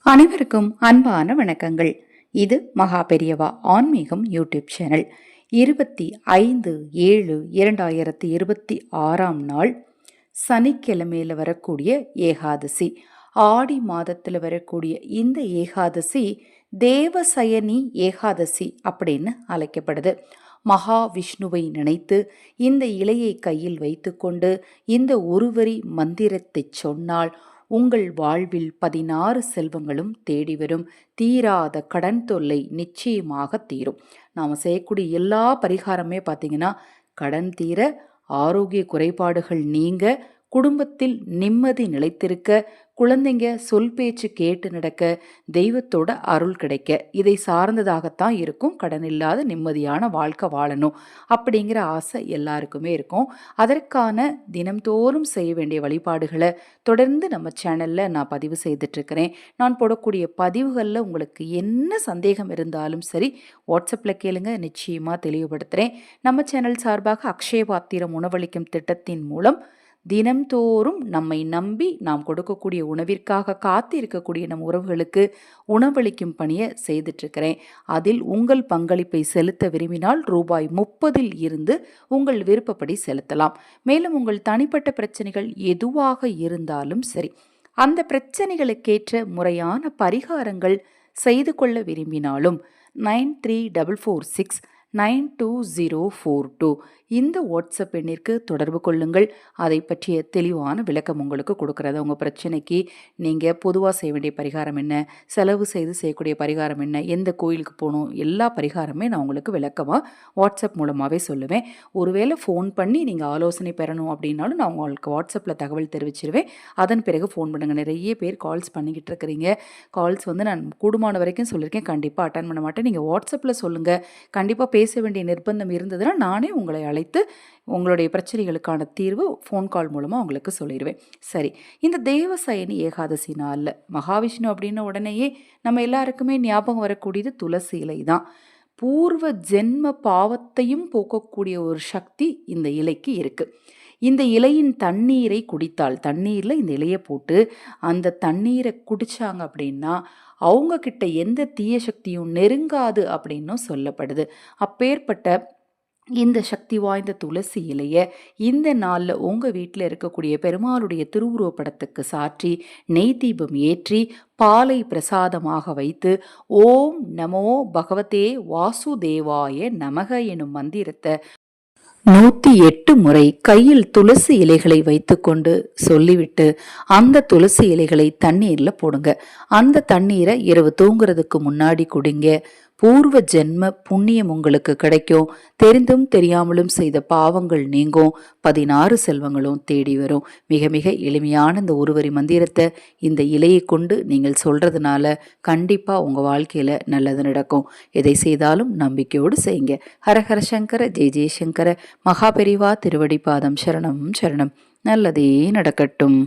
அனைவருக்கும் அன்பான வணக்கங்கள். இது மகா பெரியவா ஆன்மீகம் யூடியூப் சேனல். 25/7/2026 நாள் சனிக்கிழமையில் வரக்கூடிய ஏகாதசி. ஆடி மாதத்தில் வரக்கூடிய இந்த ஏகாதசி தேவசயனி ஏகாதசி அப்படின்னு அழைக்கப்படுது. மகாவிஷ்ணுவை நினைத்து இந்த இலையை கையில் வைத்துக்கொண்டு இந்த ஒருவரி மந்திரத்தை சொன்னால் உங்கள் வாழ்வில் 16 செல்வங்களும் தேடி வரும். தீராத கடன் தொல்லை நிச்சயமாக தீரும். நாம் செய்யக்கூடிய எல்லா பரிகாரமே பார்த்திங்கன்னா கடன் தீர, ஆரோக்கிய குறைபாடுகள் நீங்க, குடும்பத்தில் நிம்மதி நிலைத்திருக்க, குழந்தைங்க சொல் பேச்சு கேட்டு நடக்க, தெய்வத்தோட அருள் கிடைக்க, இதை சார்ந்ததாகத்தான் இருக்கும். கடன் இல்லாத நிம்மதியான வாழ்க்கை வாழணும் அப்படிங்கிற ஆசை எல்லாருக்குமே இருக்கும். அதற்கான தினம்தோறும் செய்ய வேண்டிய வழிபாடுகளை தொடர்ந்து நம்ம சேனலில் நான் பதிவு செய்துட்ருக்கிறேன். நான் போடக்கூடிய பதிவுகளில் உங்களுக்கு என்ன சந்தேகம் இருந்தாலும் சரி, வாட்ஸ்அப்பில் கேளுங்க, நிச்சயமாக தெளிவுபடுத்துகிறேன். நம்ம சேனல் சார்பாக அக்ஷய பாத்திரம் உணவளிக்கும் திட்டத்தின் மூலம் தினம்தோறும் நம்மை நம்பி நாம் கொடுக்கக்கூடிய உணவிற்காக காத்து இருக்கக்கூடிய நம் உறவுகளுக்கு உணவளிக்கும் பணியை செய்துட்ருக்கிறேன். அதில் உங்கள் பங்களிப்பை செலுத்த விரும்பினால் ரூபாய் 30 இருந்து உங்கள் விருப்பப்படி செலுத்தலாம். மேலும் உங்கள் தனிப்பட்ட பிரச்சனைகள் எதுவாக இருந்தாலும் சரி, அந்த பிரச்சனைகளுக்கேற்ற முறையான பரிகாரங்கள் செய்து கொள்ள விரும்பினாலும் 9344692042 இந்த வாட்ஸ்அப் எண்ணிற்கு தொடர்பு கொள்ளுங்கள். அதை பற்றிய தெளிவான விளக்கம் உங்களுக்கு கொடுக்குறது. உங்கள் பிரச்சனைக்கு நீங்கள் பொதுவாக செய்ய வேண்டிய பரிகாரம் என்ன, செலவு செய்து செய்யக்கூடிய பரிகாரம் என்ன, எந்த கோயிலுக்கு போகணும், எல்லா பரிகாரமே நான் உங்களுக்கு விளக்கமாக வாட்ஸ்அப் மூலமாகவே சொல்லுவேன். ஒருவேளை ஃபோன் பண்ணி நீங்கள் ஆலோசனை பெறணும் அப்படின்னாலும் நான் உங்களுக்கு வாட்ஸ்அப்பில் தகவல் தெரிவிச்சிருவேன். அதன் பிறகு ஃபோன் பண்ணுங்கள். நிறைய பேர் கால்ஸ் பண்ணிக்கிட்டு இருக்கிறீங்க. கால்ஸ் நான் கூடுமான வரைக்கும் சொல்லியிருக்கேன், கண்டிப்பாக அட்டன் பண்ண மாட்டேன். நீங்கள் வாட்ஸ்அப்பில் சொல்லுங்கள். கண்டிப்பாக பேச வேண்டிய நிர்பந்தம் இருந்ததுன்னா நானே உங்களை அழைத்து உங்களுடைய பிரச்சனைகளுக்கான தீர்வு ஃபோன் கால் மூலமாக உங்களுக்கு சொல்லிடுவேன். சரி, இந்த தேவசயனி ஏகாதசி நாளில் மகாவிஷ்ணு அப்படின்ன உடனேயே நம்ம எல்லாருக்குமே ஞாபகம் வரக்கூடியது துளசி இலை தான். பூர்வ ஜென்ம பாவத்தையும் போக்கக்கூடிய ஒரு சக்தி இந்த இலைக்கு இருக்குது. இந்த இலையின் தண்ணீரை குடித்தால், தண்ணீரில் இந்த இலையை போட்டு அந்த தண்ணீரை குடித்தாங்க அப்படின்னா அவங்கக்கிட்ட எந்த தீய சக்தியும் நெருங்காது அப்படின்னும் சொல்லப்படுது. அப்பேற்பட்ட இந்த சக்தி வாய்ந்த துளசி இலையை இந்த நாளில் உங்கள் வீட்டில் இருக்கக்கூடிய பெருமாளுடைய திருவுருவ படத்துக்கு சாற்றி நெய் தீபம் ஏற்றி பாலை பிரசாதமாக வைத்து ஓம் நமோ பகவதே வாசுதேவாய நமக எனும் மந்திரத்தை 108 முறை கையில் துளசி இலைகளை வைத்துக்கொண்டு சொல்லிவிட்டு அந்த துளசி இலைகளை தண்ணீரில் போடுங்க. அந்த தண்ணீரை இரவு தூங்குறதுக்கு முன்னாடி குடிங்க. பூர்வ ஜென்ம புண்ணியம் உங்களுக்கு கிடைக்கும். தெரிந்தும் தெரியாமலும் செய்த பாவங்கள் நீங்கும். 16 செல்வங்களும் தேடி வரும். மிக மிக எளிமையான இந்த ஒருவரி மந்திரத்தை இந்த இலையை கொண்டு நீங்கள் சொல்றதுனால கண்டிப்பாக உங்கள் வாழ்க்கையில் நல்லது நடக்கும். எதை செய்தாலும் நம்பிக்கையோடு செய்யுங்க. ஹரஹர சங்கர ஜெய ஜெயசங்கர. மகா பெரிவா திருவடி பாதம் சரணம் சரணம். நல்லதே நடக்கட்டும்.